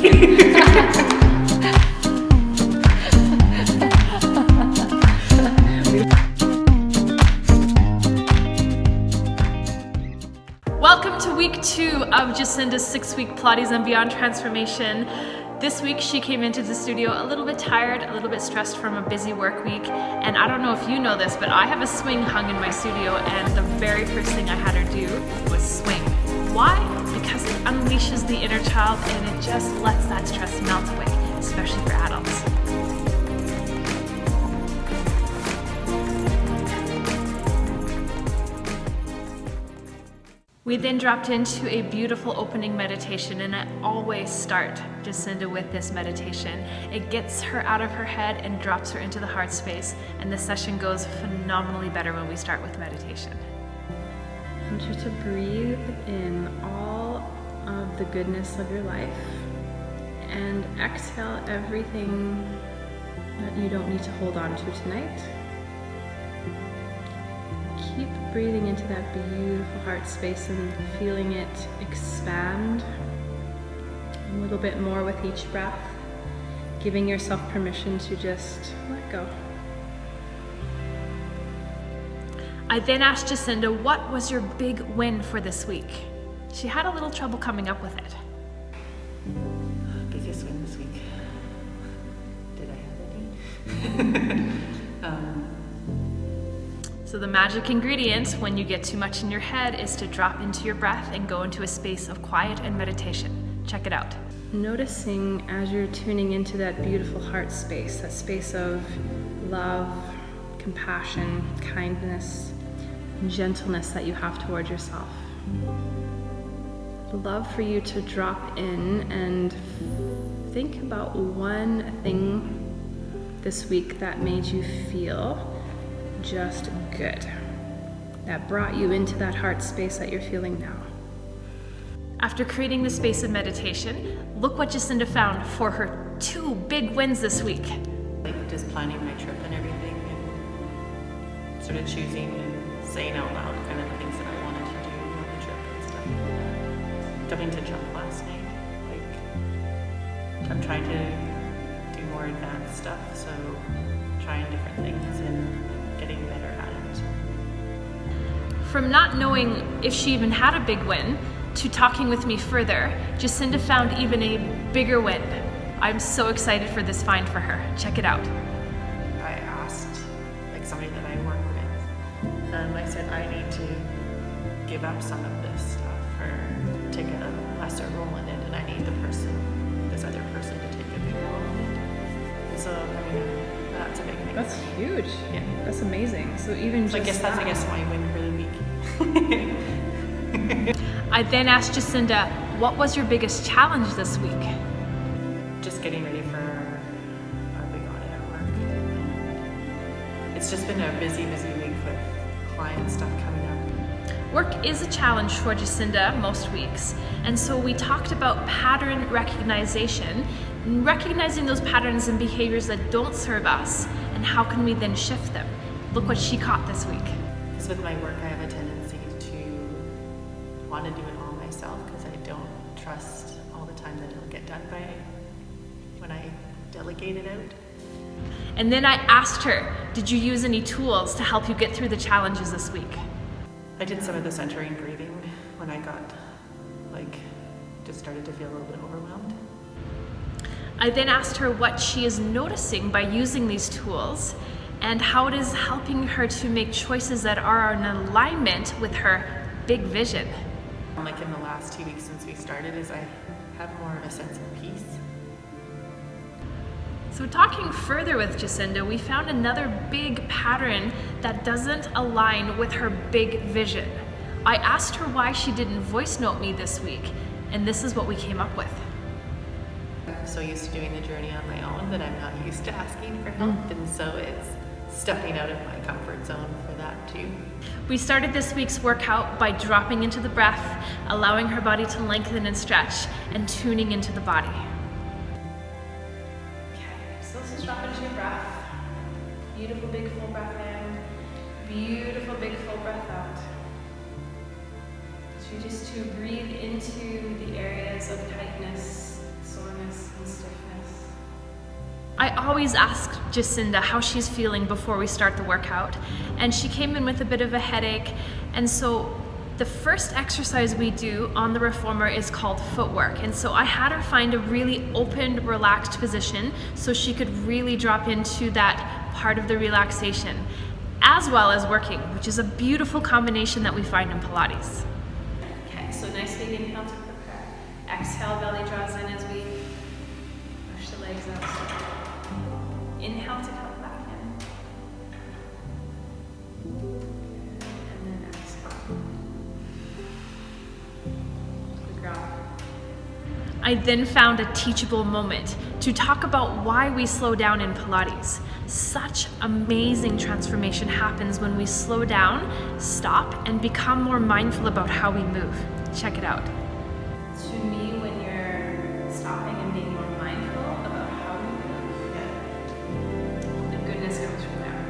Welcome to week 2 of Jacinda's 6-week Pilates and Beyond transformation. This week she came into the studio a little bit tired, a little bit stressed from a busy work week, and I don't know if you know this, but I have a swing hung in my studio, and the very first thing I had her do was swing. Why? Because it unleashes the inner child and it just lets that stress melt away, especially for adults. We then dropped into a beautiful opening meditation, and I always start Jacinda with this meditation. It gets her out of her head and drops her into the heart space, and the session goes phenomenally better when we start with meditation. I want you to breathe in all of the goodness of your life and exhale everything that you don't need to hold on to tonight. Keep breathing into that beautiful heart space and feeling it expand a little bit more with each breath, giving yourself permission to just let go. I then asked Jacinda, what was your big win for this week? She had a little trouble coming up with it. Biggest win this week. Did I have any? So the magic ingredient when you get too much in your head is to drop into your breath and go into a space of quiet and meditation. Check it out. Noticing as you're tuning into that beautiful heart space, that space of love, compassion, kindness, and gentleness that you have toward yourself. I'd love for you to drop in and think about one thing this week that made you feel just good, that brought you into that heart space that you're feeling now. After creating the space of meditation, look what Jacinda found for her 2 big wins this week. Like just planning my trip and everything, and sort of choosing and saying out loud kind of the things that I wanted to do on the trip and stuff. Going to jump last night, like I'm trying to do more advanced stuff, so trying different things and getting better at it. From not knowing if she even had a big win to talking with me further, Jacinda found even a bigger win. I'm so excited for this find for her. Check it out. I asked like somebody that I work with, I said I need to give up some of this stuff or take a lesser role in it, and I need this other person to take a big role in it. And so I mean, that's a big thing. That's huge. Yeah. That's amazing. So even So just I guess my win for the week. I then asked Jacinda, what was your biggest challenge this week? Just getting ready for our big audit at work. It's just been a busy week with client stuff coming up. Work is a challenge for Jacinda most weeks, and so we talked about pattern recognition, recognizing those patterns and behaviors that don't serve us, and how can we then shift them. Look what she caught this week. Because with my work, I have a tendency to want to do it all myself because I don't trust all the time that it'll get done by when I delegate it out. And then I asked her, did you use any tools to help you get through the challenges this week? I did some of the centering breathing when I got, just started to feel a little bit overwhelmed. I then asked her what she is noticing by using these tools and how it is helping her to make choices that are in alignment with her big vision. Like in the last 2 weeks since we started, is I have more of a sense of peace. So talking further with Jacinda, we found another big pattern that doesn't align with her big vision. I asked her why she didn't voice note me this week, and this is what we came up with. I'm so used to doing the journey on my own that I'm not used to asking for help, and so it's stepping out of my comfort zone for that too. We started this week's workout by dropping into the breath, allowing her body to lengthen and stretch, and tuning into the body. Okay, so let's just drop into your breath. Beautiful big full breath in, beautiful big full breath out. So just to breathe into the areas of tightness, soreness, always ask Jacinda how she's feeling before we start the workout. And she came in with a bit of a headache. And so the first exercise we do on the reformer is called footwork. And so I had her find a really open, relaxed position so she could really drop into that part of the relaxation, as well as working, which is a beautiful combination that we find in Pilates. Okay, so nice big inhale to prepare. Exhale, belly draws in as we push the legs out. Inhale to come back in. And then exhale. To the ground. I then found a teachable moment to talk about why we slow down in Pilates. Such amazing transformation happens when we slow down, stop, and become more mindful about how we move. Check it out. To me, when you're stopping and being more mindful about how you move, the goodness comes from there.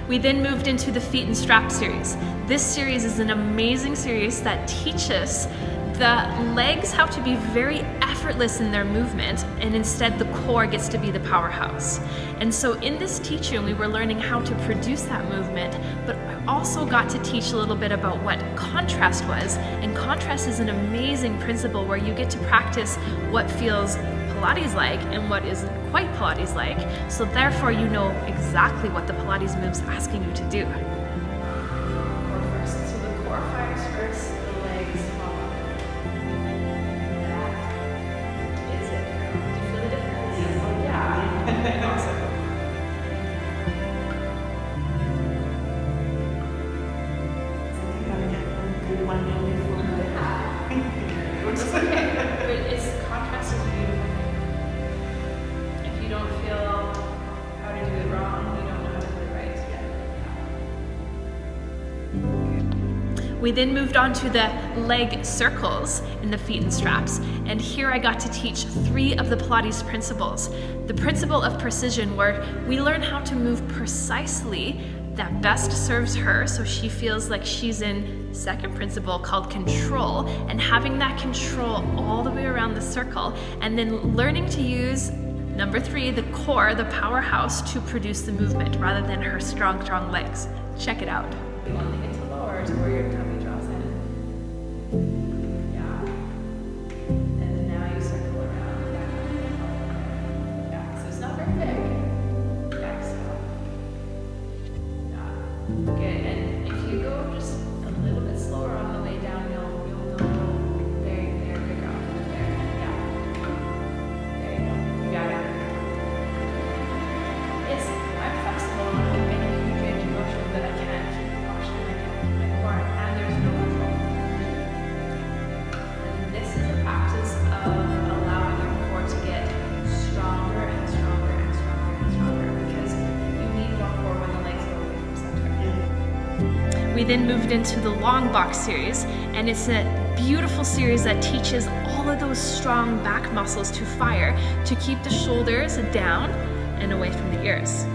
We then moved into the feet and strap series. This series is an amazing series that teaches the legs how to be very effortless in their movement, and instead the core gets to be the powerhouse. And so in this teaching, we were learning how to produce that movement, but I also got to teach a little bit about what contrast was. And contrast is an amazing principle where you get to practice what feels Pilates like and what isn't quite Pilates like. So therefore you know exactly what the Pilates move's asking you to do. Core first. So the core fires first, the legs follow. It's contrast is a beautiful thing. If you don't feel how to do it wrong, you don't know how to do it right. We then moved on to the leg circles in the feet and straps, and here I got to teach 3 of the Pilates principles. The principle of precision, where we learn how to move precisely that best serves her, so she feels like she's in second principle called control, and having that control all the way around the circle, and then learning to use number 3, the core, the powerhouse, to produce the movement rather than her strong legs. Check it out. You want to get to lower to where your tummy draws in. Yeah. And then now you circle around. Yeah, so it's not very big. Exhale. Yeah. Good. And if you go just a little bit slower on the way down, you'll know. There we go. There. Yeah. There you go. You got it. Yes, I'm flexible. I'm making a huge range of motion, but I can't keep the posture and I can't keep my core, and there's no control. And this is a practice of allowing your core to get stronger and stronger and stronger and stronger, because you need more core when the legs go away from center. We then moved into the long box series, and it's a beautiful series that teaches all of those strong back muscles to fire to keep the shoulders down and away from the ears.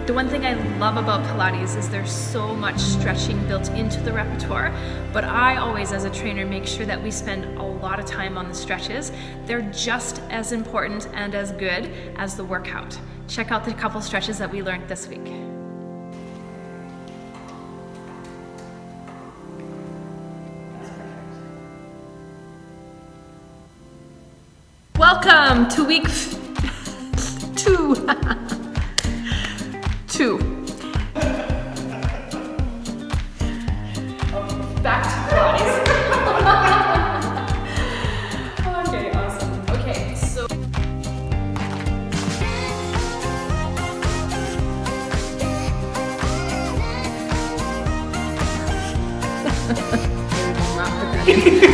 The one thing I love about Pilates is there's so much stretching built into the repertoire, but I always, as a trainer, make sure that we spend a lot of time on the stretches. They're just as important and as good as the workout. Check out the couple stretches that we learned this week. Welcome to week 2. 2. Back to Pilates. Okay, awesome. Okay, so Good.